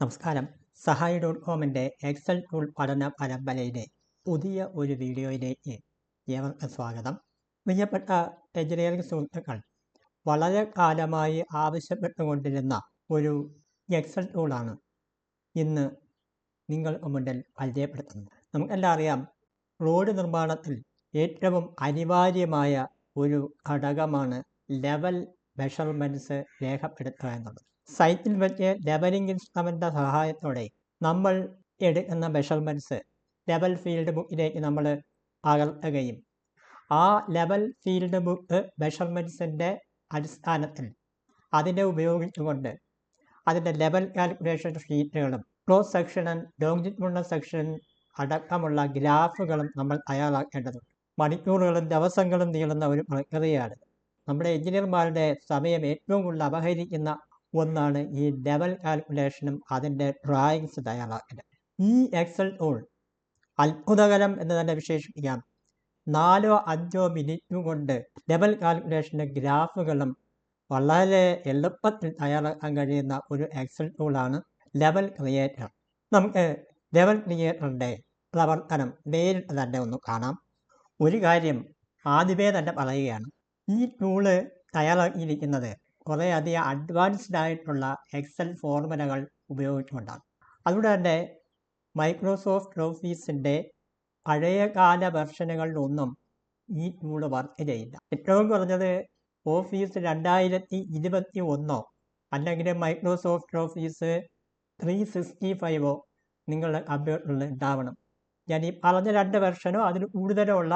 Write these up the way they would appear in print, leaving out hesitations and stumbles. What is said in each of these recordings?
നമസ്കാരം. സഹായി.കോമിൻ്റെ Excel tool പഠന പരമ്പരയിലെ പുതിയ ഒരു വീഡിയോയിലേക്ക് ഏവർക്കും സ്വാഗതം. പ്രിയപ്പെട്ട എഞ്ചിനീയറിംഗ് സുഹൃത്തുക്കൾ, വളരെ കാലമായി ആവശ്യപ്പെട്ടുകൊണ്ടിരുന്ന ഒരു എക്സൽ ടൂളാണ് ഇന്ന് നിങ്ങൾക്ക് മുന്നിൽ പരിചയപ്പെടുത്തുന്നത്. നമുക്കെല്ലാം അറിയാം, റോഡ് നിർമ്മാണത്തിൽ ഏറ്റവും അനിവാര്യമായ ഒരു ഘടകമാണ് ലെവൽ മെഷർമെൻറ്റ്സ് രേഖപ്പെടുത്തുക എന്നുള്ളത്. സൈറ്റിൽ വെച്ച് ലെവലിംഗ് ഇൻസ്ട്രുമെൻ്റിൻ്റെ സഹായത്തോടെ നമ്മൾ എടുക്കുന്ന മെഷർമെൻറ്റ്സ് ലെവൽ ഫീൽഡ് ബുക്കിലേക്ക് നമ്മൾ പകർത്തുകയും ആ ലെവൽ ഫീൽഡ് ബുക്ക് മെഷർമെൻറ്റ്സിൻ്റെ അടിസ്ഥാനത്തിൽ അതിനെ ഉപയോഗിച്ചുകൊണ്ട് അതിൻ്റെ ലെവൽ കാൽക്കുലേഷൻ ഷീറ്റുകളും ക്രോസ് സെക്ഷനും ലോങ്ജിറ്റ്യൂഡിനൽ സെക്ഷൻ അടക്കമുള്ള ഗ്രാഫുകളും നമ്മൾ തയ്യാറാക്കേണ്ടതുണ്ട്. മണിക്കൂറുകളും ദിവസങ്ങളും നീളുന്ന ഒരു പ്രക്രിയയാണ്. നമ്മുടെ എഞ്ചിനീയർമാരുടെ സമയം ഏറ്റവും കൂടുതൽ അപഹരിക്കുന്ന ഒന്നാണ് ഈ ലെവൽ കാൽക്കുലേഷനും അതിൻ്റെ ഡ്രോയിങ്സ് തയ്യാറാക്കലും. ഈ എക്സൽ ടൂൾ അത്ഭുതകരം എന്ന് തന്നെ വിശേഷിപ്പിക്കാം. 4-5 മിനിറ്റ് കൊണ്ട് ലെവൽ കാൽക്കുലേഷൻ്റെ ഗ്രാഫുകളും വളരെ എളുപ്പത്തിൽ തയ്യാറാക്കാൻ കഴിയുന്ന ഒരു എക്സൽ ടൂളാണ് ലെവൽ ക്രിയേറ്റർ. നമുക്ക് ലെവൽ ക്രിയേറ്ററിൻ്റെ പ്രവർത്തനം നേരിട്ട് തന്നെ ഒന്ന് കാണാം. ഒരു കാര്യം ആദ്യമേ തന്നെ പറയുകയാണ്, ഈ ടൂള് തയ്യാറാക്കിയിരിക്കുന്നത് കുറേയധികം അഡ്വാൻസ്ഡ് ആയിട്ടുള്ള എക്സൽ ഫോർമുലകൾ ഉപയോഗിച്ചുകൊണ്ടാണ്. അതുകൊണ്ട് തന്നെ മൈക്രോസോഫ്റ്റ് ഓഫീസിൻ്റെ പഴയകാല വെർഷനുകളിലൊന്നും ഈ ടൂള് വർക്ക് ചെയ്യില്ല. ഏറ്റവും കുറഞ്ഞത് ഓഫീസ് 2021 അല്ലെങ്കിൽ മൈക്രോസോഫ്റ്റ് ഓഫീസ് 365 നിങ്ങളുടെ കമ്പ്യൂട്ടറിൽ ഉണ്ടാവണം. ഞാൻ ഈ പറഞ്ഞ 2 വെർഷനോ അതിന് കൂടുതലോ ഉള്ള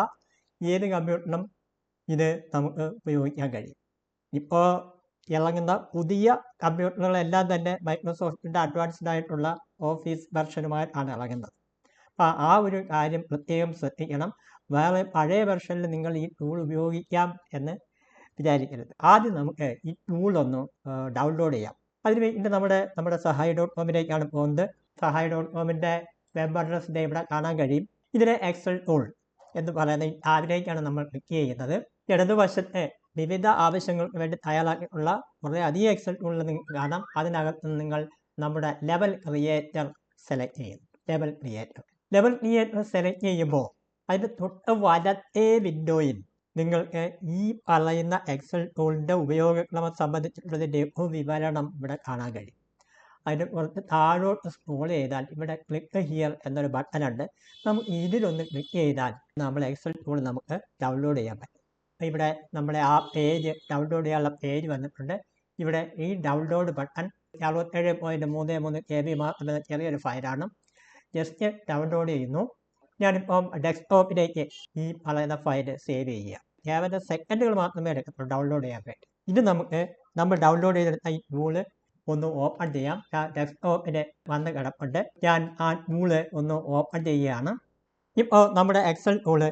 ഏത് കമ്പ്യൂട്ടറിനും ഇത് നമുക്ക് ഉപയോഗിക്കാൻ കഴിയും. ഇപ്പോൾ ഇറങ്ങുന്ന പുതിയ കമ്പ്യൂട്ടറുകളെല്ലാം തന്നെ മൈക്രോസോഫ്റ്റിൻ്റെ അഡ്വാൻസ്ഡ് ആയിട്ടുള്ള ഓഫീസ് വെർഷനുമായിട്ടാണ് ഇറങ്ങുന്നത്. അപ്പോൾ ആ ഒരു കാര്യം പ്രത്യേകം ശ്രദ്ധിക്കണം. വേറെ പഴയ വെർഷനിൽ നിങ്ങൾ ഈ ടൂൾ ഉപയോഗിക്കാം എന്ന് വിചാരിക്കരുത്. ആദ്യം നമുക്ക് ഈ ടൂളൊന്ന് ഡൗൺലോഡ് ചെയ്യാം. അതിന് വേണ്ടി നമ്മുടെ സഹായി.കോമിലേക്കാണ് പോകുന്നത്. സഹായി.കോമിൻ്റെ വെബ് അഡ്രസ്സിൻ്റെ ഇവിടെ കാണാൻ കഴിയും. ഇതിനെ എക്സൽ ടൂൾ എന്ന് പറയുന്ന അതിലേക്കാണ് നമ്മൾ ക്ലിക്ക് ചെയ്യുന്നത്. ഇടതുവശത്തെ വിവിധ ആവശ്യങ്ങൾക്ക് വേണ്ടി തയ്യാറാക്കിയിട്ടുള്ള കുറേ അധികം എക്സൽ ടൂളിൽ നിങ്ങൾക്ക് കാണാം. അതിനകത്ത് നിങ്ങൾ നമ്മുടെ ലെവൽ ക്രിയേറ്റർ സെലക്ട് ചെയ്യുന്നു. ലെവൽ ക്രിയേറ്റർ സെലക്ട് ചെയ്യുമ്പോൾ അതിൻ്റെ തൊട്ട് വലത്തെ വിൻഡോയിൽ നിങ്ങൾക്ക് ഈ പറയുന്ന എക്സൽ ടൂളിൻ്റെ ഉപയോഗക്രമം സംബന്ധിച്ചിട്ടുള്ള ലഘു വിവരണം ഇവിടെ കാണാൻ കഴിയും. അതിന് കുറച്ച് താഴോട്ട് സ്ക്രോൾ ചെയ്താൽ ഇവിടെ ക്ലിക്ക് ഹിയർ എന്നൊരു ബട്ടൺ ഉണ്ട്. നമുക്ക് ഇതിലൊന്ന് ക്ലിക്ക് ചെയ്താൽ നമ്മൾ എക്സൽ ടൂൾ നമുക്ക് ഡൗൺലോഡ് ചെയ്യാൻ പറ്റും. ഇവിടെ നമ്മുടെ ആ പേജ് ഡൗൺലോഡ് ചെയ്യാനുള്ള പേജ് വന്നിട്ടുണ്ട്. ഇവിടെ ഈ ഡൗൺലോഡ് ബട്ടൺ 67.33 KB മാത്രമുള്ള ചെറിയൊരു ഫയലാണ്. ജസ്റ്റ് ഡൗൺലോഡ് ചെയ്യുന്നു. ഞാനിപ്പം ഡെസ്ക്ടോപ്പിലേക്ക് ഈ പറയുന്ന ഫയൽ സേവ് ചെയ്യുക. കേവലം സെക്കൻഡുകൾ മാത്രമേ എടുക്കത്തുള്ളൂ ഡൗൺലോഡ് ചെയ്യാൻ വേണ്ടി. ഇത് നമ്മൾ ഡൗൺലോഡ് ചെയ്തെടുത്ത ഈ ടൂള് ഒന്ന് ഓപ്പൺ ചെയ്യാം. ഡെസ്ക്ടോപ്പിൽ വന്ന് കിടപ്പുണ്ട്. ഞാൻ ആ ടൂള് ഒന്ന് ഓപ്പൺ ചെയ്യുകയാണ്. ഇപ്പോൾ നമ്മുടെ എക്സൽ ടൂള്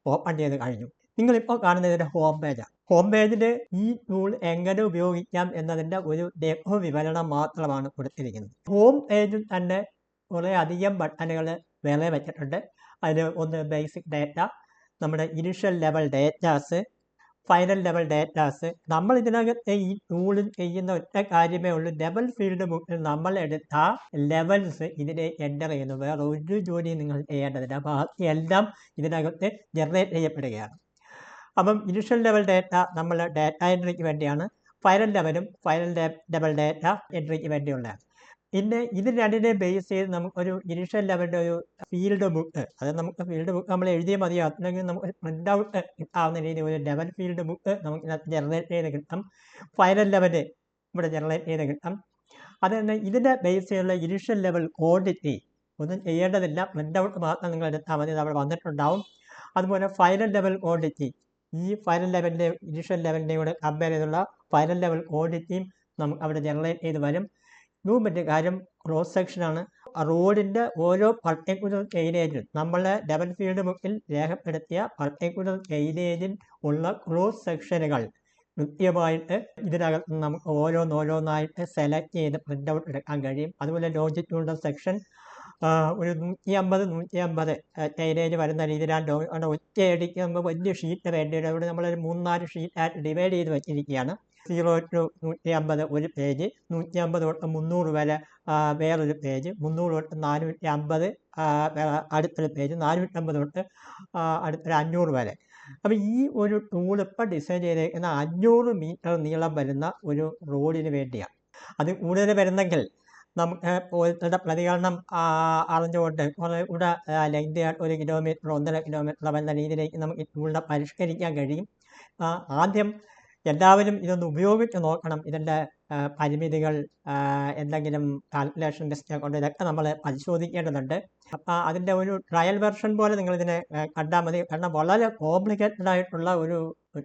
ഓപ്പൺ ചെയ്ത് കഴിഞ്ഞു. നിങ്ങളിപ്പോൾ കാണുന്നതിൻ്റെ ഹോം പേജാണ്. ഹോം പേജിൽ ഈ ടൂൾ എങ്ങനെ ഉപയോഗിക്കാം എന്നതിൻ്റെ ഒരു ലഘു വിവരണം മാത്രമാണ് കൊടുത്തിരിക്കുന്നത്. ഹോം പേജിൽ തന്നെ കുറേ അധികം ബട്ടണുകൾ വേറെ വെച്ചിട്ടുണ്ട്. അതിൽ ഒന്ന് ബേസിക് ഡേറ്റ, നമ്മുടെ initial level datas, final level datas. നമ്മൾ ഇതിനകത്ത് ഈ ടൂളിൽ ചെയ്യുന്ന ഒറ്റ കാര്യമേ ഉള്ളൂ, ലെവൽ ഫീൽഡ് ബുക്കിൽ നമ്മൾ എടുത്ത ലെവൽസ് ഇതിനെ എൻ്റർ ചെയ്യുന്നു. വേറെ ഒരു ജോലിയും നിങ്ങൾ ചെയ്യേണ്ടതില്ല. ബാക്കി എല്ലാം ഇതിനകത്ത് ജനറേറ്റ് ചെയ്യപ്പെടുകയാണ്. അപ്പം ഇനിഷ്യൽ ലെവൽ ഡേറ്റ നമ്മൾ ഡേറ്റ എൻട്രിക്ക് വേണ്ടിയാണ്. ഫൈനൽ ലെവൽ ഡേറ്റ എൻട്രിക്ക് വേണ്ടിയുള്ളതാണ്. പിന്നെ ഇത് രണ്ടിനെ ബേസ് ചെയ്ത് നമുക്കൊരു ഇനിഷ്യൽ ലെവലിൻ്റെ ഒരു ഫീൽഡ് ബുക്ക്, അത് നമുക്ക് ഫീൽഡ് ബുക്ക് നമ്മൾ എഴുതിയ മതിയാകും. അല്ലെങ്കിൽ നമുക്ക് പ്രിൻ്റ് ഔട്ട് കിട്ടാവുന്ന രീതിയിൽ ഒരു ലെവൽ ഫീൽഡ് ബുക്ക് നമുക്ക് ഇതിനകത്ത് ജനറേറ്റ് ചെയ്ത് കിട്ടും. ഫൈനൽ ലെവൽ ഇവിടെ ജനറേറ്റ് ചെയ്ത് കിട്ടും. അത് തന്നെ ഇതിൻ്റെ ബേസ് ചെയ്തുള്ള ഇനിഷ്യൽ ലെവൽ ക്വാണ്ടിറ്റി ഒന്നും ചെയ്യേണ്ടതില്ല, പ്രിൻ്റ് ഔട്ട് മാത്രം നിങ്ങൾ എടുത്താൽ മതി, അവിടെ വന്നിട്ടുണ്ടാവും. അതുപോലെ ഫൈനൽ ലെവൽ ക്വാണ്ടിറ്റി, ഈ ഫൈനൽ ലെവലിൻ്റെ ഇനിഷ്യൽ ലെവലിൻ്റെ കൂടെ കമ്പയർ ചെയ്തുള്ള ഫൈനൽ ലെവൽ ക്വാണ്ടിറ്റിയും നമുക്ക് അവിടെ ജനറേറ്റ് ചെയ്ത് വരും. മറ്റേ കാര്യം ക്രോസ് സെക്ഷനാണ്. റോഡിൻ്റെ ഓരോ പർട്ടിക്കുലർ ഏരിയയിൽ നമ്മളെ ലെവൽ ഫീൽഡ് ബുക്കിൽ രേഖപ്പെടുത്തിയ പർട്ടിക്കുലർ ഏരിയയിൽ ഉള്ള ക്രോസ് സെക്ഷനുകൾ കൃത്യമായിട്ട് ഇതിനകത്ത് നമുക്ക് ഓരോന്നായിട്ട് സെലക്ട് ചെയ്ത് പ്രിൻ്റ് ഔട്ട് എടുക്കാൻ കഴിയും. അതുപോലെ ലോഞ്ചിറ്റ്യൂഡിനൽ സെക്ഷൻ ഒരു 150 ഏരിയയിൽ വരുന്ന രീതിയിലാണ്. ഒറ്റയടിക്ക് നമുക്ക് വലിയ ഷീറ്റ് വേണ്ടി വരും. അവിടെ നമ്മളൊരു 3-4 ഷീറ്റായിട്ട് ഡിവൈഡ് ചെയ്ത് വെച്ചിരിക്കുകയാണ്. 0 to 150 ഒരു പേജ്, 150 തൊട്ട് 300 വരെ വേറൊരു പേജ്, 300 തൊട്ട് 450 അടുത്തൊരു പേജ്, 450 തൊട്ട് അടുത്തൊരു 500 വരെ. അപ്പോൾ ഈ ഒരു ടൂൾ ഇപ്പോൾ ഡിസൈൻ ചെയ്തേക്കുന്ന 500 മീറ്റർ നീളം വരുന്ന ഒരു റോഡിന് വേണ്ടിയാണ്. അത് കൂടുതൽ വരുന്നെങ്കിൽ നമുക്ക് ഓരോരുത്തരുടെ പ്രതികരണം അറിഞ്ഞുകൊണ്ട് കുറേ കൂടെ ലെങ്തിയായിട്ട് 1 കിലോമീറ്റർ 1.5 കിലോമീറ്റർ വരുന്ന രീതിയിലേക്ക് നമുക്ക് ഈ ടൂളിനെ പരിഷ്കരിക്കാൻ കഴിയും. ആദ്യം എല്ലാവരും ഇതൊന്ന് ഉപയോഗിച്ച് നോക്കണം. ഇതിൻ്റെ പരിമിതികൾ, എന്തെങ്കിലും കാൽക്കുലേഷൻ ടെസ്റ്റ് കൊണ്ട് ഇതൊക്കെ നമ്മൾ പരിശോധിക്കേണ്ടതുണ്ട്. അപ്പോൾ അതിൻ്റെ ഒരു ട്രയൽ വെർഷൻ പോലെ നിങ്ങളിതിനെ കണ്ടാൽ മതി. കാരണം വളരെ കോംപ്ലിക്കേറ്റഡ് ആയിട്ടുള്ള ഒരു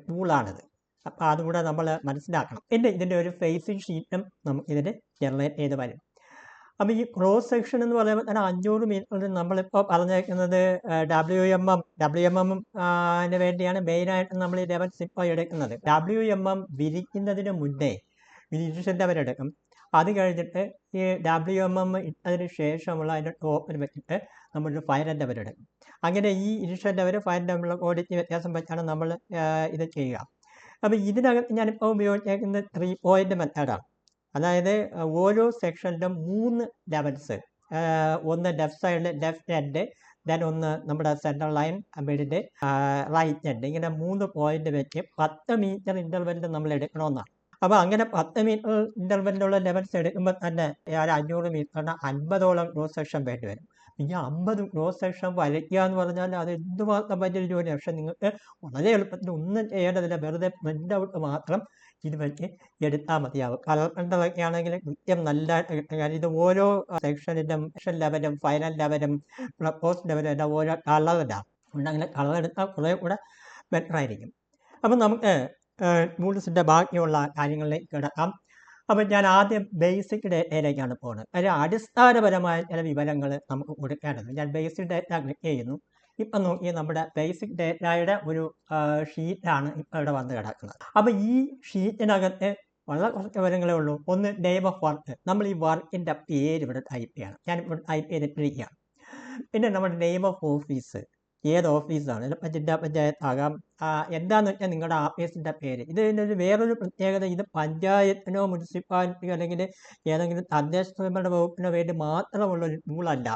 ടൂളാണിത്. അപ്പോൾ അതുകൂടെ നമ്മൾ മനസ്സിലാക്കണം. പിന്നെ ഇതിൻ്റെ ഒരു ഫേസിങ് ഷീറ്റും നമുക്കിതിന് ജനറേറ്റ് ചെയ്ത് വരും. അപ്പോൾ ഈ ക്രോസ് സെക്ഷൻ എന്ന് പറയുമ്പോൾ തന്നെ 500 മീറ്ററിൽ നമ്മളിപ്പോൾ പറഞ്ഞേക്കുന്നത് WMM വേണ്ടിയാണ് മെയിനായിട്ട് നമ്മൾ ഈ ലെവൽസ് ഇപ്പോൾ എടുക്കുന്നത്. WMM വിരിക്കുന്നതിന് മുന്നേ ഇനിഷ്യൽ ലെവൽ എടുക്കും. അത് കഴിഞ്ഞിട്ട് ഈ WMM ഇട്ടതിന് ശേഷമുള്ള അതിൻ്റെ ടോപ്പിൽ വെച്ചിട്ട് നമ്മളൊരു ഫൈനൽ ലെവൽ എടുക്കും. അങ്ങനെ ഈ ഇനിഷ്യൽ ലെവൽ ഫൈനൽ ലെവലിലെ ക്വാളിറ്റി വ്യത്യാസം വെച്ചാണ് നമ്മൾ ഇത് ചെയ്യുക. അപ്പോൾ ഇതിനകത്ത് ഞാനിപ്പോൾ ഉപയോഗിച്ചേക്കുന്നത് 3 പോയിൻ്റ് മെത്തേഡാണ്. അതായത് ഓരോ സെക്ഷനിലും 3 ലെവൽസ്, ഒന്ന് ലെഫ്റ്റ് സൈഡിൽ ലെഫ്റ്റ് എൻഡ്, ദെൻ ഒന്ന് നമ്മുടെ central line, middle, right end, ഇങ്ങനെ 3 പോയിൻ്റ് വെച്ച് 10 മീറ്റർ ഇൻ്റർവെല്ലിൽ നമ്മൾ എടുക്കണമെന്നാണ്. അപ്പോൾ അങ്ങനെ 10 മീറ്റർ ഇൻ്റർവെല്ലിലുള്ള ലെവൽസ് എടുക്കുമ്പോൾ തന്നെ 500 മീറ്ററിന് 50ഓളം ക്രോസ് സെക്ഷൻ വേണ്ടി വരും. ഈ 50 ക്രോസ് സെക്ഷൻ വരയ്ക്കുക എന്ന് പറഞ്ഞാൽ അത് എന്തുമാത്രം വലിയൊരു ജോലിയാണ്. പക്ഷെ നിങ്ങൾക്ക് വളരെ എളുപ്പത്തിൽ ഒന്നും ചെയ്യേണ്ടതില്ല, വെറുതെ പ്രിൻ്റ് ഔട്ട് മാത്രം ഇത് വെച്ച് എടുത്താൽ മതിയാവും. കളർ പ്രിൻ്ററൊക്കെ ആണെങ്കിൽ കൃത്യം നല്ലതായിട്ട് കിട്ടും. കാരണം ഇത് ഓരോ സെക്ഷനിലും ലെവലും ഫൈനൽ ലെവലും പ്രപ്പോസ് ലെവലും എല്ലാം ഓരോ കളറിലാണ്. അതുകൊണ്ട് അങ്ങനെ കളർ എടുത്താൽ കുറേ കൂടെ ബെറ്റർ ആയിരിക്കും. അപ്പം നമുക്ക് ടൂൾസിൻ്റെ ബാക്കിയുള്ള കാര്യങ്ങളിലേക്ക് കിടക്കാം. അപ്പം ഞാൻ ആദ്യം ബേസിക് ഡേറ്റയിലേക്കാണ് പോകുന്നത്. അതിൽ അടിസ്ഥാനപരമായ ചില വിവരങ്ങൾ നമുക്ക് കൊടുക്കേണ്ടത്. ഞാൻ ബേസിക് ഡേറ്റ ക്ലിക്ക് ചെയ്യുന്നു. ഇപ്പം നോക്കി നമ്മുടെ ബേസിക് ഡേറ്റയുടെ ഒരു ഷീറ്റാണ് ഇപ്പോൾ ഇവിടെ വന്ന് കിടക്കുന്നത്. അപ്പോൾ ഈ ഷീറ്റിനകത്ത് വളരെ കുറച്ച് വിവരങ്ങളേ ഉള്ളൂ. ഒന്ന് നെയിം ഓഫ് വർക്ക്, നമ്മൾ ഈ വർക്കിൻ്റെ പേര് ഇവിടെ ടൈപ്പ് ചെയ്യണം. ഞാനിപ്പോൾ ടൈപ്പ് ചെയ്തിട്ടിരിക്കുകയാണ്. പിന്നെ നമ്മുടെ നെയിം ഓഫ് ഓഫീസ്, ഏത് ഓഫീസാണ്, ചിലപ്പോൾ ജില്ലാ പഞ്ചായത്താകാം, എന്താണെന്ന് വെച്ചാൽ നിങ്ങളുടെ ഓഫീസിൻ്റെ പേര്. ഇതിൻ്റെ ഒരു വേറൊരു പ്രത്യേകത, ഇത് പഞ്ചായത്തിനോ മുനിസിപ്പാലിറ്റിയോ അല്ലെങ്കിൽ ഏതെങ്കിലും തദ്ദേശ സ്വയംഭരണ വകുപ്പിനോ വേണ്ടി മാത്രമുള്ളൊരു ടൂളല്ല.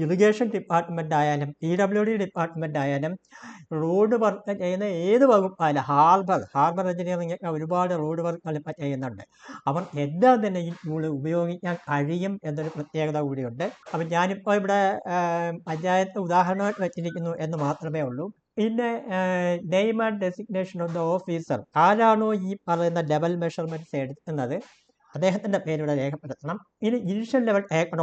ഇറിഗേഷൻ ഡിപ്പാർട്ട്മെൻ്റ് ആയാലും PWD ഡിപ്പാർട്ട്മെൻ്റ് ആയാലും റോഡ് വർക്ക് ചെയ്യുന്ന ഏത് വകുപ്പായാലും, ഹാർബർ എഞ്ചിനീയറിംഗ് ഒക്കെ ഒരുപാട് റോഡ് വർക്കുകൾ ഇപ്പോൾ ചെയ്യുന്നുണ്ട്. അവർ എല്ലാം തന്നെ ഈ ടൂൾ ഉപയോഗിക്കാൻ കഴിയും എന്നൊരു പ്രത്യേകത കൂടിയുണ്ട്. അപ്പം ഞാനിപ്പോൾ ഇവിടെ പഞ്ചായത്ത് ഉദാഹരണമായിട്ട് വെച്ചിരിക്കുന്നു എന്ന് മാത്രമേ ഉള്ളൂ. പിന്നെ name and designation of the officer, ആരാണോ ഈ പറയുന്ന ലെവൽ മെഷർമെൻറ്റ്സ് എടുക്കുന്നത് അദ്ദേഹത്തിൻ്റെ പേരിവിടെ രേഖപ്പെടുത്തണം. ഇനി ഇനിഷ്യൽ ലെവൽ ടേക്കൺ,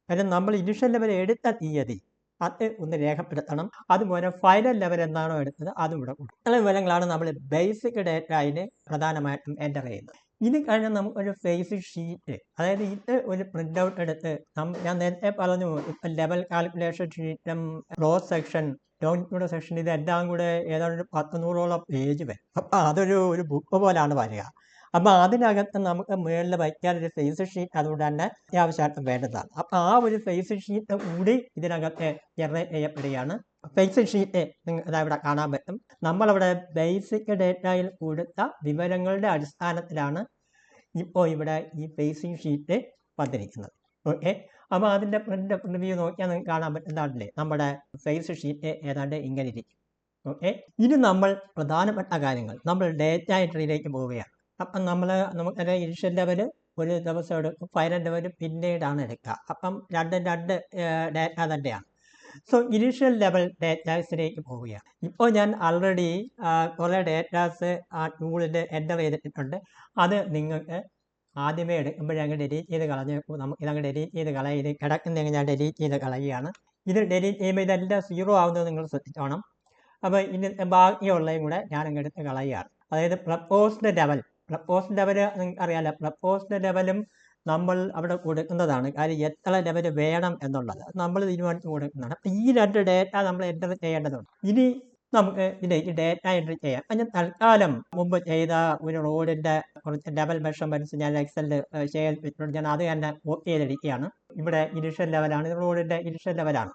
അതായത് നമ്മൾ ഇനിഷ്യൽ ലെവൽ എടുത്ത തീയതി അത് ഒന്ന് രേഖപ്പെടുത്തണം. അതുപോലെ ഫൈനൽ ലെവൽ എന്താണോ എടുത്തത് അതും ഇവിടെ കൊടുക്കും. ഇത്ര വിവരങ്ങളാണ് നമ്മൾ ബേസിക് ഡേറ്റയിൽ പ്രധാനമായിട്ടും എൻ്റർ ചെയ്യുന്നത്. ഇത് കഴിഞ്ഞാൽ നമുക്കൊരു ഫേസിങ് ഷീറ്റ്, അതായത് ഇത് ഒരു പ്രിൻ്റ് ഔട്ട് എടുത്ത് ഞാൻ നേരത്തെ പറഞ്ഞു ഇപ്പം ലെവൽ കാൽക്കുലേഷൻ ഷീറ്റും ക്രോസ് സെക്ഷൻ, ലോങ്ങിറ്റ്യൂഡ് സെക്ഷൻ, ഇതെല്ലാം കൂടെ ഏതാണ്ട് 100-100ഓളം പേജ് വരും. അപ്പം അതൊരു ബുക്ക് പോലാണ് വരിക. അപ്പോൾ അതിനകത്ത് നമുക്ക് മുകളിൽ വയ്ക്കാനൊരു ഫേസ് ഷീറ്റ് അതുകൊണ്ട് തന്നെ അത്യാവശ്യമായിട്ട് വേണ്ടതാണ്. അപ്പോൾ ആ ഒരു ഫേസ് ഷീറ്റ് കൂടി ഇതിനകത്ത് ജനറേറ്റ് ചെയ്യപ്പെടുകയാണ്. ഫേസ് ഷീറ്റ് നിങ്ങൾക്ക് ഇവിടെ കാണാൻ പറ്റും. നമ്മളവിടെ ബേസിക് ഡേറ്റയിൽ കൊടുത്ത വിവരങ്ങളുടെ അടിസ്ഥാനത്തിലാണ് ഇപ്പോൾ ഇവിടെ ഈ ഫേസിങ് ഷീറ്റ് വന്നിരിക്കുന്നത്. ഓക്കെ, അപ്പോൾ അതിൻ്റെ പ്രിവ്യൂ നോക്കിയാൽ നിങ്ങൾക്ക് കാണാൻ പറ്റുന്നതാണല്ലേ നമ്മുടെ ഫേസ് ഷീറ്റ് ഏതാണ്ട് ഇങ്ങനെ ഇരിക്കും. ഓക്കെ, ഇനി നമ്മൾ പ്രധാനപ്പെട്ട കാര്യങ്ങൾ, നമ്മൾ ഡേറ്റ എൻട്രിയിലേക്ക് പോവുകയാണ്. അപ്പം നമുക്കറിയാം ഇനിഷ്യൽ ലെവൽ ഒരു ദിവസം എടുക്കും, ഫൈനൽ ലെവൽ പിന്നീടാണ് എടുക്കുക. അപ്പം രണ്ട് ഡേറ്റ തന്നെയാണ്. സോ ഇനിഷ്യൽ ലെവൽ ഡേറ്റാസിലേക്ക് പോവുകയാണ്. ഇപ്പോൾ ഞാൻ ആൾറെഡി കുറേ ഡേറ്റാസ് ആ ടൂളിൽ എൻ്റർ ചെയ്തിട്ടുണ്ട്. അത് നിങ്ങൾക്ക് ആദ്യമേ എടുക്കുമ്പോഴേ അങ്ങ് ഡിലീറ്റ് ചെയ്ത് കളഞ്ഞേക്കും. നമുക്കിതങ്ങ് ഡിലീറ്റ് ചെയ്ത് കളയുക, കിടക്കുന്നെങ്കിൽ ഞാൻ ഡിലീറ്റ് ചെയ്ത് കളയുകയാണ്. ഇത് ഡിലീറ്റ് ചെയ്യുമ്പോൾ ഇതെല്ലാം 0 ആവുന്നത് നിങ്ങൾ ശ്രദ്ധിച്ചോണം. അപ്പോൾ ഇനി ബാക്കിയുള്ളതും കൂടെ ഞാനങ്ങ് എടുത്ത് കളയുകയാണ്. അതായത് പ്രപ്പോസ്ഡ് ലെവൽ നിങ്ങൾക്ക് അറിയാമല്ലോ. പ്രപ്പോസ്ഡ് ലെവലും നമ്മൾ അവിടെ കൊടുക്കുന്നതാണ്. കാര്യം എത്ര ലെവൽ വേണം എന്നുള്ളത് നമ്മൾ തീരുമാനിച്ച് കൊടുക്കുന്നതാണ്. അപ്പം ഈ 2 ഡേറ്റ നമ്മൾ എൻ്റർ ചെയ്യേണ്ടതുണ്ട്. ഇനി നമുക്ക് ഇതിലേക്ക് ഡേറ്റ എൻട്രി ചെയ്യാം. ഞാൻ തൽക്കാലം മുമ്പ് ചെയ്ത ഒരു റോഡിൻ്റെ കുറച്ച് ലെവൽ മെഷർമെൻറ്റ്സ് ഞാൻ എക്സലിൽ ചെയ്തിട്ടുണ്ട്. ഞാൻ അത് തന്നെ കോപ്പി ചെയ്തെടുക്കുകയാണ്. ഇവിടെ ഇനിഷ്യൽ ലെവലാണ്, ഇത് റോഡിൻ്റെ ഇനിഷ്യൽ ലെവലാണ്.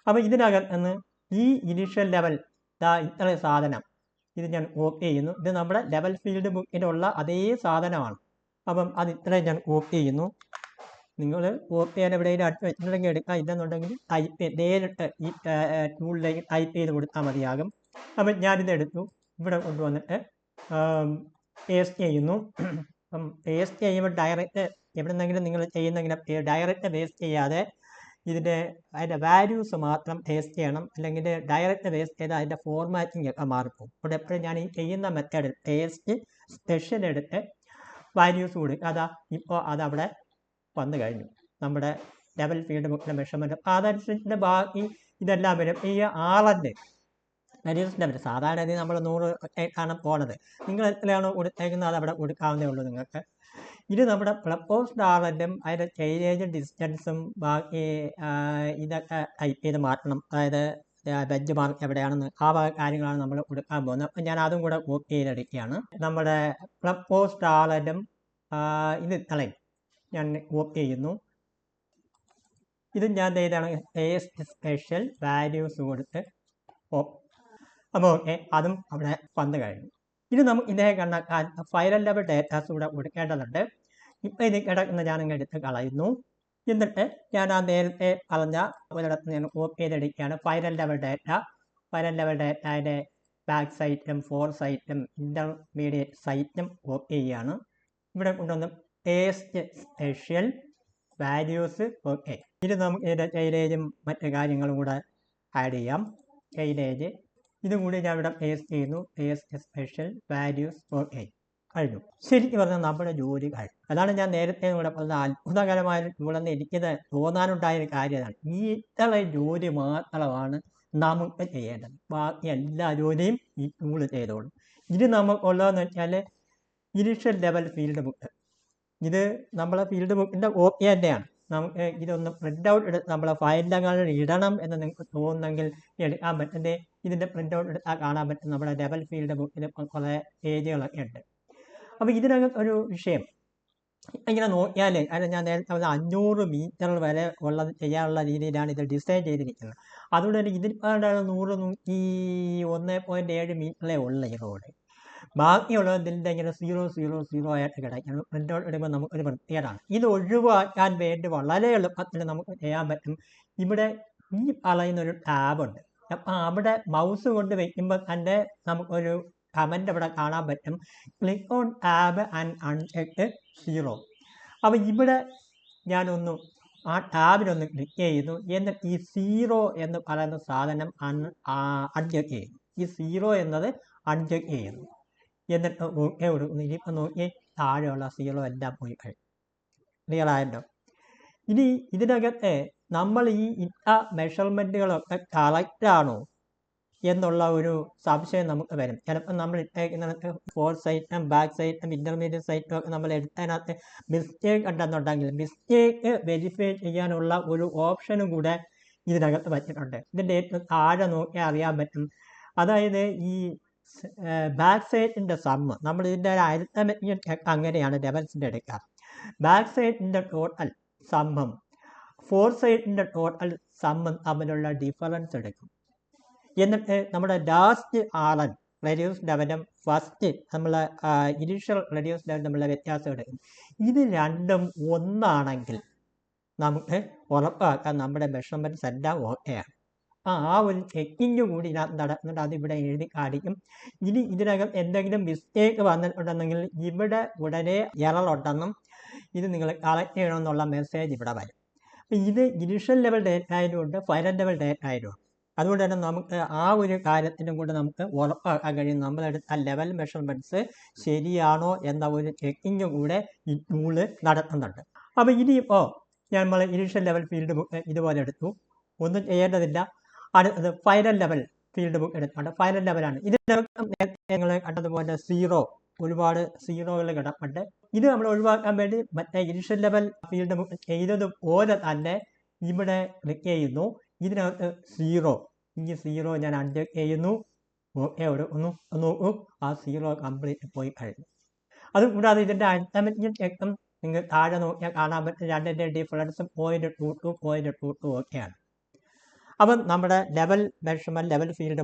അപ്പോൾ ഇതിനകത്ത് നിന്ന് ഈ ഇനിഷ്യൽ ലെവൽ ഇത്രയും സാധനം ഇത് ഞാൻ ഓക്കെ ചെയ്യുന്നു. ഇത് നമ്മുടെ ലെവൽ ഫീൽഡ് ബുക്കിലുള്ള അതേ സാധനമാണ്. അപ്പം അത് ഇത്രയും ഞാൻ ഓക്കെ ചെയ്യുന്നു. നിങ്ങൾ ഓക്കെ ചെയ്യാൻ എവിടെയെങ്കിലും അടുത്ത് വെച്ചിട്ടുണ്ടെങ്കിൽ എടുക്കാം, ഇല്ലെന്നുണ്ടെങ്കിൽ ടൈപ്പ് നേരിട്ട് ഈ ടൂളിലേക്ക് ടൈപ്പ് ചെയ്ത് കൊടുത്താൽ മതിയാകും. അപ്പം ഞാനിത് എടുത്തു, ഇവിടെ കൊണ്ടുവന്നിട്ട് പേസ്റ്റ് ചെയ്യുന്നു. അപ്പം പേസ്റ്റ് ചെയ്യുമ്പോൾ ഡയറക്റ്റ് എവിടെന്നെങ്കിലും നിങ്ങൾ ചെയ്യുന്നെങ്കിലും ഡയറക്റ്റ് പേസ്റ്റ് ചെയ്യാതെ അതിൻ്റെ വാല്യൂസ് മാത്രം പേസ്റ്റ് ചെയ്യണം. അല്ലെങ്കിൽ ഡയറക്റ്റ് പേസ്റ്റ് ചെയ്താൽ അതിൻ്റെ ഫോർമാറ്റിംഗ് ഒക്കെ മാറിപ്പോകും. അപ്പോൾ എപ്പോഴും ഞാൻ ഈ ചെയ്യുന്ന മെത്തേഡിൽ പേസ്റ്റ് സ്പെഷ്യൽ എടുത്ത് വാല്യൂസ് കൊടുക്കുക. ഇപ്പോൾ അതവിടെ വന്നു കഴിഞ്ഞു, നമ്മുടെ ലെവൽ ഫീൽഡ് ബുക്കിലെ മെഷർമെൻറ്റ്. അതനുസരിച്ച് ബാക്കി ഇതെല്ലാം വരും. ഈ ആളൻ്റെ വാല്യൂസിൻ്റെ വരും. സാധാരണ രീതിയിൽ നമ്മൾ 100 ആണ് പോണത്. നിങ്ങൾ എത്രയാണോ കൊടുത്തേക്കുന്നത് അത് അവിടെ കൊടുക്കാവുന്നേ ഉള്ളൂ നിങ്ങൾക്ക്. ഇത് നമ്മുടെ പ്രപ്പോസ്ഡ് ആളെല്ലാം അതിൻ്റെ ചേഞ്ച് ഡിസ്റ്റൻസും ബാക്കി ഇതൊക്കെ ടൈപ്പ് ചെയ്ത് മാറ്റണം. അതായത് ബെഞ്ച് മാർക്ക് എവിടെയാണെന്ന് ആ കാര്യങ്ങളാണ് നമ്മൾ കൊടുക്കാൻ പോകുന്നത്. അപ്പം ഞാൻ അതും കൂടെ കോപ്പി ചെയ്തെടുക്കുകയാണ്. നമ്മുടെ പ്രപ്പോസ്ഡ് ആളെല്ലാം ഇത് ഇത്രയും ഞാൻ കോപ്പി ചെയ്യുന്നു. ഇത് ഞാൻ ചെയ്താണ് സ്പെഷ്യൽ വാല്യൂസ് കൊടുത്ത് അപ്പോൾ ഓക്കെ, അതും അവിടെ വന്നു കഴിഞ്ഞു. ഇത് നമുക്ക് ഇതേ കണക്കാൻ ഫൈനൽ ലെവൽ ഡേറ്റാസ് കൂടെ കൊടുക്കേണ്ടതുണ്ട്. ഇപ്പം ഇത് കിടക്കുന്ന ഞാനങ്ങ് എടുത്ത് കളയുന്നു. എന്നിട്ട് ഞാൻ ആ നേരത്തെ പറഞ്ഞ ഒരിടത്ത് ഞാൻ കോപ്പി ചെയ്തെടുക്കുകയാണ് final level data. Final level ഡേറ്റയുടെ ബാക്ക് സൈറ്റും ഫോർ സൈറ്റും ഇൻ്റർമീഡിയറ്റ് സൈറ്റും കോപ്പി ചെയ്യുകയാണ്. ഇവിടെ കൊണ്ടുവന്ന് പേസ്റ്റ് സ്പെഷ്യൽ വാല്യൂസ് ഓക്കെ. ഇത് നമുക്ക് ഇതിൻ്റെ ചൈലേജും മറ്റു കാര്യങ്ങളും കൂടെ ആഡ് ചെയ്യാം. ചൈലേജ് ഇതും കൂടി ഞാൻ ഇവിടെ പേസ്റ്റ് ചെയ്യുന്നു. പേസ്റ്റ് സ്പെഷ്യൽ വാല്യൂസ് ഓക്കെ കഴിഞ്ഞു. ശരിക്കും പറഞ്ഞാൽ നമ്മുടെ ജോലി കഴിഞ്ഞു. അതാണ് ഞാൻ നേരത്തെ ഇവിടെ പറഞ്ഞ അത്ഭുതകരമായ ഇവിടെ എനിക്കിത് തോന്നാനുണ്ടായൊരു കാര്യമാണ്. ഈ ഇത്ര ജോലി മാത്രമാണ് നമുക്ക് ചെയ്യേണ്ടത്. ബാക്കി എല്ലാ ജോലിയും ഈ ടൂള് ചെയ്തോളും. ഇത് നമുക്കുള്ളതെന്ന് വെച്ചാൽ ഇനിഷ്യൽ ലെവൽ ഫീൽഡ് ബുക്ക്. ഇത് നമ്മളെ ഫീൽഡ് ബുക്കിൻ്റെ കോപ്പി തന്നെയാണ്. നമുക്ക് ഇതൊന്ന് പ്രിൻ്റ് ഔട്ട് എടുത്ത് നമ്മളെ ഫയലങ്ങളിൽ ഇടണം എന്ന് നിങ്ങൾക്ക് തോന്നുന്നെങ്കിൽ എടുക്കാൻ പറ്റുന്നത്. ഇതിൻ്റെ പ്രിൻ്റ് ഔട്ട് എടുത്താൽ കാണാൻ പറ്റും നമ്മുടെ ലെവൽ ഫീൽഡ് ബുക്കിൽ കുറേ പേജുകളൊക്കെ ഉണ്ട്. അപ്പോൾ ഇതിനകത്ത് ഒരു വിഷയം ഇങ്ങനെ നോക്കിയാൽ അതിന് ഞാൻ നേരത്തെ 500 മീറ്റർ വരെ ഉള്ളത് ചെയ്യാനുള്ള രീതിയിലാണ് ഇത് ഡിസൈൻ ചെയ്തിരിക്കുന്നത്. അതുകൊണ്ട് തന്നെ ഇതിൽ 101.7 മീറ്ററേ ഉള്ളൂ ഈ റോഡ്. ബാക്കിയുള്ളത് ഇതിൻ്റെ ഇങ്ങനെ 000 ആയിട്ട് കിടക്കണം. പ്രിൻ്റ് ഔട്ട് എടുക്കുമ്പോൾ നമുക്കൊരു പ്രത്യേകമാണ്. ഇത് ഒഴിവാക്കാൻ വേണ്ടി വളരെ എളുപ്പത്തിൽ നമുക്ക് ചെയ്യാൻ പറ്റും. ഇവിടെ ഈ പറയുന്നൊരു ടാബുണ്ട്. അപ്പം അവിടെ മൗസ് കൊണ്ട് വയ്ക്കുമ്പോൾ തന്നെ നമുക്കൊരു കമൻ്റ് അവിടെ കാണാൻ പറ്റും. Click on tab and uncheck 0. അപ്പോൾ ഇവിടെ ഞാനൊന്ന് ആ ടാബിനൊന്ന് ക്ലിക്ക് ചെയ്യുന്നു. എന്നിട്ട് ഈ 0 എന്ന് പറയുന്ന സാധനം അൺചെക്ക് ചെയ്യുന്നു. ഈ 0 എന്നത് അൺചെക്ക് ചെയ്യുന്നു. എന്നിട്ട് ഓക്കെ കൊടുക്കുന്നു. ഇനിയിപ്പോൾ നോക്കി താഴെയുള്ള 0 എല്ലാം പോയി കഴിഞ്ഞു. ക്ലിയർ ആയല്ലോ. ഇനി ഇതിനകത്ത് നമ്മൾ ഈ മെഷർമെൻറ്റുകളൊക്കെ കറക്റ്റാണോ എന്നുള്ള ഒരു സംശയം നമുക്ക് വരും. ചിലപ്പോൾ നമ്മൾ ഇട്ടേക്കുന്നതിനകത്ത് ഫോർ സൈറ്റും ബാക്ക് സൈറ്റും ഇൻ്റർമീഡിയറ്റ് സൈറ്റും ഒക്കെ നമ്മൾ എടുത്തതിനകത്ത് മിസ്റ്റേക്ക് ഉണ്ടെന്നുണ്ടെങ്കിൽ മിസ്റ്റേക്ക് വെരിഫൈ ചെയ്യാനുള്ള ഒരു ഓപ്ഷനും കൂടെ ഇതിനകത്ത് വച്ചിട്ടുണ്ട്. ഇതിൻ്റെ ഏറ്റവും താഴെ നോക്കിയാൽ അറിയാൻ പറ്റും. അതായത് ഈ ബാക്ക് സൈറ്റിൻ്റെ സമ്മ് നമ്മൾ ഇതിൻ്റെ അരിത്തമെറ്റിക് അങ്ങനെയാണ് ലെവൽസിൻ്റെ എടുക്കുക. ബാക്ക് സൈറ്റിൻ്റെ ടോട്ടൽ സമ്മും ഫോർ സൈറ്റിൻ്റെ ടോട്ടൽ സമ്മും തമ്മിലുള്ള ഡിഫറൻസ് എടുക്കും. എന്നിട്ട് നമ്മുടെ ലാസ്റ്റ് ആളൻ റെഡ്യൂസ് ലെവലും ഫസ്റ്റ് നമ്മൾ ഇനീഷ്യൽ റെഡ്യൂസ് ലെവൽ തമ്മിലുള്ള വ്യത്യാസം എടുക്കും. ഇത് രണ്ടും ഒന്നാണെങ്കിൽ നമുക്ക് ഉറപ്പാക്കാൻ നമ്മുടെ മെഷർമെൻറ്റ്സ് എല്ലാം ഓക്കെയാണ്. ആ ഒരു ചെക്കിങ് കൂടി ഇതിനകത്ത് നടക്കുന്നുണ്ട്. അതിവിടെ എഴുതി കാണിക്കും. ഇനി ഇതിനകം എന്തെങ്കിലും മിസ്റ്റേക്ക് വന്നിട്ടുണ്ടെങ്കിൽ ഇവിടെ ഉടനെ എററുണ്ടെന്നും ഇത് നിങ്ങൾ കളക്ട് ചെയ്യണമെന്നുള്ള മെസ്സേജ് ഇവിടെ വരും. അപ്പം ഇത് ഇനിഷ്യൽ ലെവൽ ഡേറ്റ ആയതുകൊണ്ട് ഫൈനൽ ലെവൽ ഡേറ്റ ആയതുകൊണ്ട് അതുകൊണ്ട് തന്നെ നമുക്ക് ആ ഒരു കാര്യത്തിനും കൂടെ നമുക്ക് ഉറപ്പാക്കാൻ കഴിയും നമ്മളെടുത്ത ലെവൽ മെഷർമെൻറ്റ്സ് ശരിയാണോ എന്ന ഒരു ചെക്കിങ് കൂടെ ഈ ടൂള് നടത്തുന്നുണ്ട്. അപ്പോൾ ഇനിയിപ്പോൾ നമ്മൾ ഇനീഷ്യൽ ലെവൽ ഫീൽഡ് ബുക്ക് ഇതുപോലെ എടുത്തു, ഒന്നും ചെയ്യേണ്ടതില്ല. അടുത്തത് ഫൈനൽ ലെവൽ ഫീൽഡ് ബുക്ക് എടുത്തുണ്ട്. ഫൈനൽ ലെവലാണ്. ഇതിനകത്ത് നേരത്തെ നിങ്ങൾ കണ്ടതുപോലെ 0 ഒരുപാട് 0കൾ കിടപ്പുണ്ട്. ഇത് നമ്മൾ ഒഴിവാക്കാൻ വേണ്ടി മറ്റേ ഇനീഷ്യൽ ലെവൽ ഫീൽഡ് ബുക്ക് ചെയ്തതുപോലെ തന്നെ ഇവിടെ ക്ലിക്ക് ചെയ്യുന്നു. ഇതിനകത്ത് 0 ഈ 0 ഞാൻ അൺചെക്ക് ചെയ്യുന്നു. ഓക്കെ ഒന്ന് നോക്കൂ, ആ 0 കംപ്ലീറ്റ് പോയി കഴിഞ്ഞു. അതുകൂടാതെ ഇതിൻ്റെ അരിത്തമെറ്റിക് ചെക്കും നിങ്ങൾ താഴെ നോക്കിയാൽ കാണാൻ പറ്റും. രണ്ടിൻ്റെ ഡിഫറൻസ് 0.22 0.22 ഒക്കെയാണ്. അപ്പം നമ്മുടെ ലെവൽ മെഷർമെൻറ്റ് ലെവൽ ഫീൽഡ്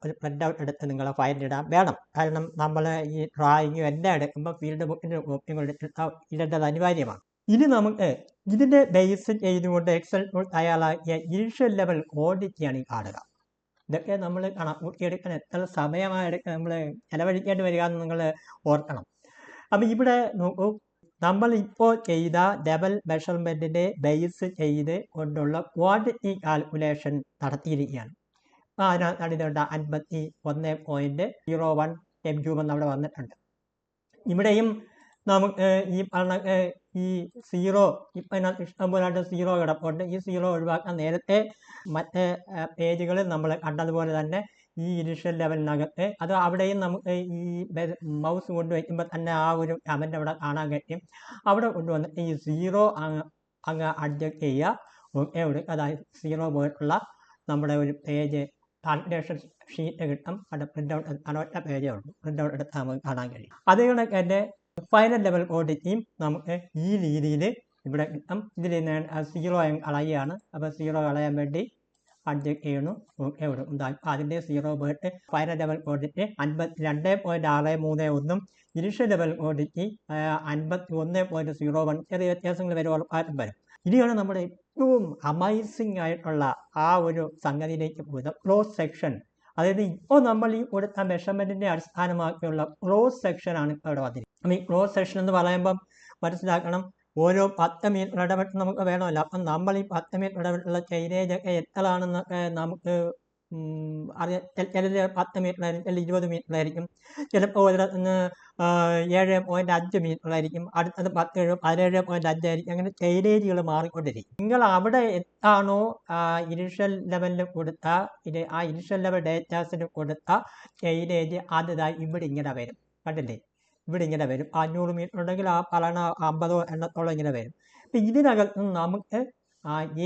ഒരു പ്രിൻ്റ് ഔട്ട് എടുത്ത് നിങ്ങൾ ഫയലിലിടാൻ വേണം. കാരണം നമ്മൾ ഈ ഡ്രോയിങ്ങും എല്ലാം എടുക്കുമ്പോൾ ഫീൽഡ് ബുക്കിൻ്റെ കോപ്പി ഇടേണ്ടത് അനിവാര്യമാണ്. ഇനി നമുക്ക് ഇതിൻ്റെ ബേസ് ചെയ്തുകൊണ്ട് എക്സൽ ടൂൾ തയ്യാറാക്കിയ ഇനിഷ്യൽ ലെവൽ ക്വാണ്ടിറ്റിയാണ് ഈ കാണുക. ഇതൊക്കെ നമ്മൾ കണക്കൂട്ടിയെടുക്കാൻ എത്ര സമയമായി നമ്മൾ ചെലവഴിക്കേണ്ടി വരിക എന്ന് നിങ്ങൾ ഓർക്കണം. അപ്പം ഇവിടെ നോക്കൂ, നമ്മളിപ്പോൾ ചെയ്ത ലെവൽ മെഷർമെൻറ്റിനെ ബേസ് ചെയ്ത് കൊണ്ടുള്ള ക്വാണ്ടിറ്റി കാൽക്കുലേഷൻ നടത്തിയിരിക്കുകയാണ്. അതിനകത്താണ് ഇതുണ്ട് 51.01 m³ എന്നവിടെ വന്നിട്ടുണ്ട്. ഇവിടെയും നമുക്ക് ഈ പറഞ്ഞ ഈ സീറോ ഇപ്പം അതിനകത്ത് ഇഷ്ടംപോലെ സീറോ കിടപ്പുണ്ട്. ഈ സീറോ ഒഴിവാക്കാൻ നേരത്തെ മറ്റേ പേജുകളിൽ നമ്മൾ കണ്ടതുപോലെ തന്നെ ഈ ഇനിഷ്യൽ ലെവലിനകത്ത് അത് അവിടെയും നമുക്ക് ഈ മൗസ് കൊണ്ടുവയ്ക്കുമ്പോൾ തന്നെ ആ ഒരു കമൻ്റ് അവിടെ കാണാൻ കഴിയും. അവിടെ കൊണ്ടുവന്നിട്ട് ഈ സീറോ അങ്ങ് അഡ്ജസ്റ്റ് ചെയ്യുക. ഓക്കെ, അതായത് സീറോ പോയിട്ടുള്ള നമ്മുടെ ഒരു പേജ് കാൽക്കുലേഷൻ ഷീറ്റ് കിട്ടും. അവിടെ പ്രിൻ്റ് ഔട്ട് ഒറ്റ പേജേ ഉള്ളൂ, പ്രിൻ്റ് ഔട്ട് എടുത്താൽ നമുക്ക് കാണാൻ കഴിയും. അതുകൊണ്ട് തന്നെ ഫൈനൽ ലെവൽ ക്വാണ്ടിറ്റിയും നമുക്ക് ഈ രീതിയിൽ ഇവിടെ കിട്ടും. ഇതിൽ സീറോ കളയുകയാണ്. അപ്പോൾ സീറോ കളയാൻ വേണ്ടി അഡ്ജസ്റ്റ് ചെയ്യുന്നു. ഓക്കെ, അതിൻ്റെ സീറോ പോയിട്ട് final level quantity 52.631 initial level quantity 51.01. ചെറിയ വ്യത്യാസങ്ങൾ ഉറപ്പായിട്ടും വരും. ഇനിയാണ് നമ്മുടെ ഏറ്റവും അമേസിംഗ് ആയിട്ടുള്ള ആ ഒരു സംഗതിയിലേക്ക് പോകുന്നത്, ക്രോസ് സെക്ഷൻ. അതായത് ഇപ്പോൾ നമ്മൾ ഈ കൊടുത്ത മെഷർമെൻറ്റിനെ അടിസ്ഥാനമാക്കിയുള്ള ക്രോസ് സെക്ഷനാണ് ഇപ്പോൾ ഇവിടെ വന്നിരിക്കുന്നത്. അപ്പം ഈ ക്രോസ് സെക്ഷൻ എന്ന് പറയുമ്പം മനസ്സിലാക്കണം, ഓരോ 10 മീറ്റർ ഇടപെട്ട് നമുക്ക് വേണമല്ലോ. അപ്പം നമ്മൾ ഈ 10 മീറ്റർ ഇടപെട്ടുള്ള ചൈനേജൊക്കെ എത്രയാണെന്നൊക്കെ നമുക്ക് അറിയാം. ചിലത് 10 മീറ്റർ ആയിരിക്കും, ചില 20 മീറ്റർ ആയിരിക്കും, ചിലപ്പോൾ ഒരിടത്തുനിന്ന് 7.5 മീറ്റർ ആയിരിക്കും, അടുത്തത് 17.5 ആയിരിക്കും. അങ്ങനെ ചൈനേജുകൾ മാറിക്കൊണ്ടിരിക്കും. നിങ്ങൾ അവിടെ എത്താണോ ഇനിഷ്യൽ ലെവലിൽ കൊടുത്ത ആ ഇനിഷ്യൽ ലെവൽ ഡേറ്റാസിന് കൊടുത്ത ചൈനേജ് അതിതായി ഇവിടെ ഇങ്ങനെ വരും. കണ്ടില്ലേ, ഇവിടെ ഇങ്ങനെ വരും. 500 മീറ്റർ ഉണ്ടെങ്കിൽ ആ പറയുന്ന 50 എണ്ണത്തോളം ഇങ്ങനെ വരും. അപ്പം ഇതിനകത്ത് നമുക്ക്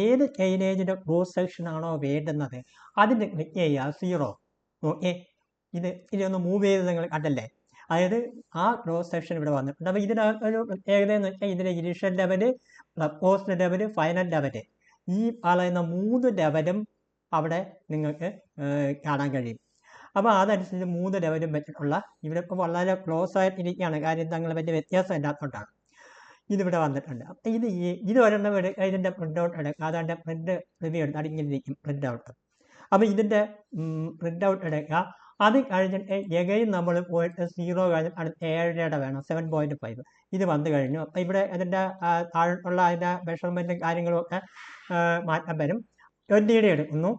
ഏത് ചൈനേജിൻ്റെ ക്രോസ് സെക്ഷൻ ആണോ വേണ്ടുന്നത് അതിൻ്റെ ക്ലിക്ക് ചെയ്യുക, സീറോ. ഓക്കെ, ഇതൊന്ന് മൂവ് ചെയ്ത് നിങ്ങൾ കണ്ടല്ലേ. അതായത് ആ ക്രോസ് സെക്ഷൻ ഇവിടെ വന്നിട്ടുണ്ട്. അപ്പോൾ ഇതിനകത്ത് ഒരു പ്രത്യേകത എന്ന് വെച്ചാൽ ഇതിൻ്റെ initial level, proposed level, final level, ഈ പറയുന്ന 3 ലെവലും അവിടെ നിങ്ങൾക്ക് കാണാൻ കഴിയും. അപ്പോൾ അതനുസരിച്ച് 3 ലെവലും വെച്ചിട്ടുള്ള ഇവിടെ ഇപ്പോൾ വളരെ ക്ലോസ് ആയിട്ടിരിക്കുകയാണ്. കാര്യം തങ്ങൾ വലിയ വ്യത്യാസം ഇല്ലാത്തതുകൊണ്ടാണ് ഇതിവിടെ വന്നിട്ടുണ്ട്. അപ്പം ഇത് ഒരെണ്ണം എടുക്കുക, ഇതിൻ്റെ പ്രിൻ്റ് ഔട്ട് എടുക്കുക. അതാണ്ട് പ്രിൻ്റ് റിവ്യൂ എടുത്ത് അടിങ്ങിരിക്കും പ്രിൻ്റ് ഔട്ട്. അപ്പോൾ ഇതിൻ്റെ പ്രിൻ്റ് ഔട്ട് എടുക്കുക. അത് കഴിഞ്ഞിട്ട് എഗൈൻ നമ്മൾ പോയിട്ട് സീറോ കഴിഞ്ഞിട്ട് അടുത്ത 7 വേണം, 7.5 ഇത് വന്നു കഴിഞ്ഞു. അപ്പോൾ ഇവിടെ അതിൻ്റെ താഴെയുള്ള അതിൻ്റെ മെഷർമെൻറ്റും കാര്യങ്ങളും ഒക്കെ മാറ്റം വരും. 20 എടുക്കുന്നു.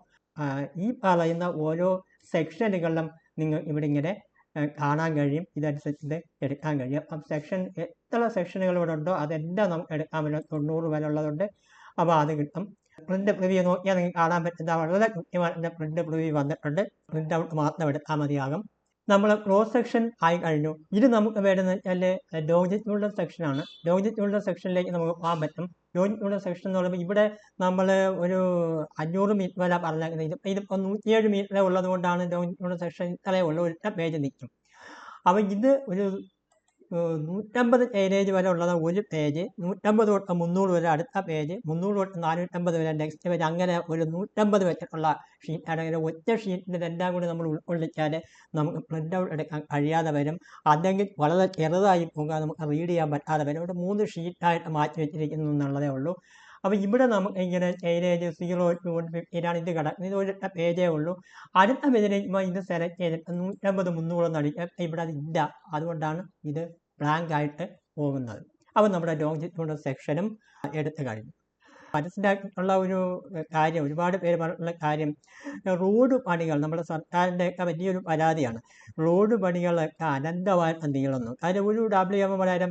ഈ പറയുന്ന ഓരോ സെക്ഷനുകളിലും നിങ്ങൾ ഇവിടെ ഇങ്ങനെ കാണാൻ കഴിയും. ഇതനുസരിച്ച് ഇത് എടുക്കാൻ കഴിയും. അപ്പം സെക്ഷൻ എത്ര സെക്ഷനുകൾ ഇവിടെ ഉണ്ടോ അതെല്ലാം നമുക്ക് എടുക്കാൻ പറ്റും. 90 വരെ ഉള്ളതുണ്ട്. അപ്പോൾ അത് കിട്ടും. പ്രിൻ്റ് പ്രിവ്യൂ നോക്കിയാൽ നിങ്ങൾക്ക് കാണാൻ പറ്റുന്ന വളരെ കൃത്യമായിട്ട് പ്രിൻ്റ് പ്രിവ്യൂ വന്നിട്ടുണ്ട്. പ്രിൻ്റ് ഔട്ട് മാത്രം എടുത്താൽ മതിയാകും. നമ്മൾ ക്രോസ് സെക്ഷൻ ആയി കഴിഞ്ഞു. ഇത് നമുക്ക് വേണ്ടതെന്ന് വെച്ചാൽ ലോഞ്ചിറ്റ്യൂഡൽ സെക്ഷനാണ്. ലോഞ്ചിറ്റ്യൂഡൽ സെക്ഷനിലേക്ക് നമുക്ക് പോകാൻ പറ്റും. ലോഞ്ചിറ്റ്യൂഡൽ സെക്ഷൻ എന്ന് പറയുമ്പോൾ ഇവിടെ നമ്മൾ ഒരു 500 മീറ്റർ വരെ പറഞ്ഞേക്കുന്നത്. ഇതിപ്പോൾ 107 മീറ്റർ ഉള്ളത് കൊണ്ടാണ് ലോഞ്ചിറ്റ്യൂഡൽ സെക്ഷൻ ഇത്രയേ ഉള്ളൂ, ഒറ്റ പേജ് നിൽക്കും. അപ്പോൾ ഇത് ഒരു 150 ചൈനേജ് വരെ ഉള്ളത് ഒരു പേജ്, 150 തൊട്ട് 300 വരെ അടുത്ത പേജ്, 300 തൊട്ട് 450 വരെ നെക്സ്റ്റ് പേജ്, അങ്ങനെ ഒരു 150 വെച്ചിട്ടുള്ള ഷീറ്റാണെങ്കിൽ ഒറ്റ ഷീറ്റിൽ ഇതെല്ലാം കൂടി നമ്മൾ ഉൾക്കൊള്ളിച്ചാൽ നമുക്ക് പ്രിൻ്റ് ഔട്ട് എടുക്കാൻ കഴിയാതെ വരും. അല്ലെങ്കിൽ വളരെ ചെറുതായി പോകാൻ നമുക്ക് റീഡ് ചെയ്യാൻ പറ്റാതെ വരും. ഇവിടെ 3 ഷീറ്റായിട്ട് മാറ്റി വെച്ചിരിക്കുന്നു എന്നുള്ളതേ ഉള്ളൂ. അപ്പോൾ ഇവിടെ നമുക്ക് ഇങ്ങനെ ചൈനേജ് 0 to 150 ഇത് കിടക്കുന്നത്. ഇത് ഒരൊറ്റ പേജേ ഉള്ളൂ. അടുത്ത പേജിലേക്ക് ഇത് സെലക്ട് ചെയ്തിട്ട് 150 300 അടിക്കുക. ഇവിടെ അതില്ല, അതുകൊണ്ടാണ് ഇത് ബ്ലാങ്ക് ആയിട്ട് പോകുന്നത്. അപ്പോൾ നമ്മുടെ ലോഞ്ചിറ്റ്യൂഡൽ സെക്ഷനും എടുത്തു കഴിഞ്ഞു. മനസ്സിലാക്കിയിട്ടുള്ള ഒരു കാര്യം, ഒരുപാട് പേര് പറഞ്ഞിട്ടുള്ള കാര്യം, റോഡ് പണികൾ നമ്മുടെ സർക്കാരിൻ്റെയൊക്കെ വലിയൊരു പരാതിയാണ്. റോഡ് പണികളൊക്കെ അനന്തമായിട്ട് നീളുന്നു. കാര്യം ഒരു WM വളരെ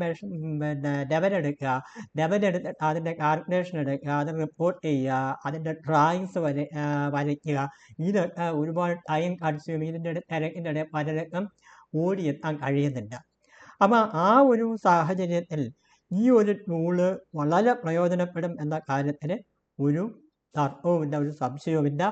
ലെവൽ എടുക്കുക, ലെവൽ എടുത്തിട്ട് അതിൻ്റെ കാൽക്കുലേഷൻ എടുക്കുക, അത് റിപ്പോർട്ട് ചെയ്യുക, അതിൻ്റെ ഡ്രോയിങ്സ് വരയ്ക്കുക, ഇതൊക്കെ ഒരുപാട് ടൈം കൺസ്യൂം. ഇതിൻ്റെ തിരക്കിൻ്റെ ഇടയിൽ പലർക്കും ഓടിയെത്താൻ കഴിയുന്നില്ല. അപ്പോൾ ആ ഒരു സാഹചര്യത്തിൽ ഈ ഒരു ടൂള് വളരെ പ്രയോജനപ്പെടും എന്ന കാര്യത്തിൽ ഒരു തർക്കവുമില്ല, ഒരു സംശയവുമില്ല.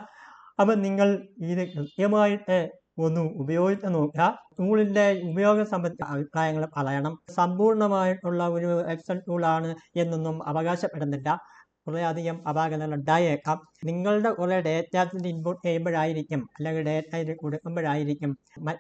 അപ്പം നിങ്ങൾ ഇത് കൃത്യമായിട്ട് ഒന്ന് ഉപയോഗിച്ച് നോക്കുക. ടൂളിൻ്റെ ഉപയോഗം സംബന്ധിച്ച അഭിപ്രായങ്ങൾ പറയണം. സമ്പൂർണ്ണമായിട്ടുള്ള ഒരു എക്സൽ ടൂളാണ് എന്നൊന്നും അവകാശപ്പെടുന്നില്ല. കുറേയധികം അപാകതകൾ ഉണ്ടായേക്കാം. നിങ്ങളുടെ കുറേ ഡേറ്റാസിൻ്റെ ഇൻപുട്ട് ചെയ്യുമ്പോഴായിരിക്കും അല്ലെങ്കിൽ ഡേറ്റയിൽ കൊടുക്കുമ്പോഴായിരിക്കും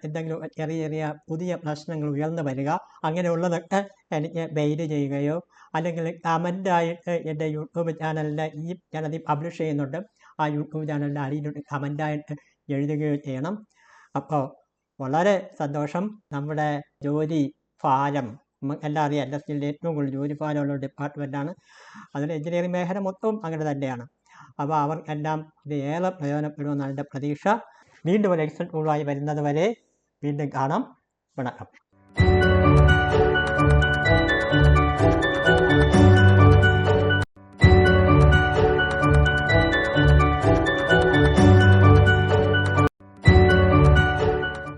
എന്തെങ്കിലും ചെറിയ ചെറിയ പുതിയ പ്രശ്നങ്ങൾ ഉയർന്നു വരിക. അങ്ങനെയുള്ളതൊക്കെ എനിക്ക് മെയിൽ ചെയ്യുകയോ അല്ലെങ്കിൽ കമൻ്റായിട്ട് എൻ്റെ യൂട്യൂബ് ചാനലിൻ്റെ ഈ ചാനലിൽ പബ്ലിഷ് ചെയ്യുന്നുണ്ട്, ആ യൂട്യൂബ് ചാനലിൻ്റെ അടിയിലൊരു കമൻ്റായിട്ട് എഴുതുകയോ ചെയ്യണം. അപ്പോൾ വളരെ സന്തോഷം. നമ്മുടെ ജോലി ഭാരം എല്ലാം അറിയാം, ഇൻഡസ്ട്രിയിൽ ഏറ്റവും കൂടുതൽ ജോലി ഭാരമുള്ള ഡിപ്പാർട്ട്മെൻറ്റാണ്. അതിൽ എഞ്ചിനീയറിംഗ് മേഖല മൊത്തവും അങ്ങനെ തന്നെയാണ്. അപ്പോൾ അവർക്കെല്ലാം ഇത് ഏറെ പ്രയോജനപ്പെടുമെന്നാണ് എൻ്റെ പ്രതീക്ഷ. വീണ്ടും ഒരു എക്സൽ ടൂളുമായി വരുന്നത് വരെ വീണ്ടും കാണാം. വണക്കം.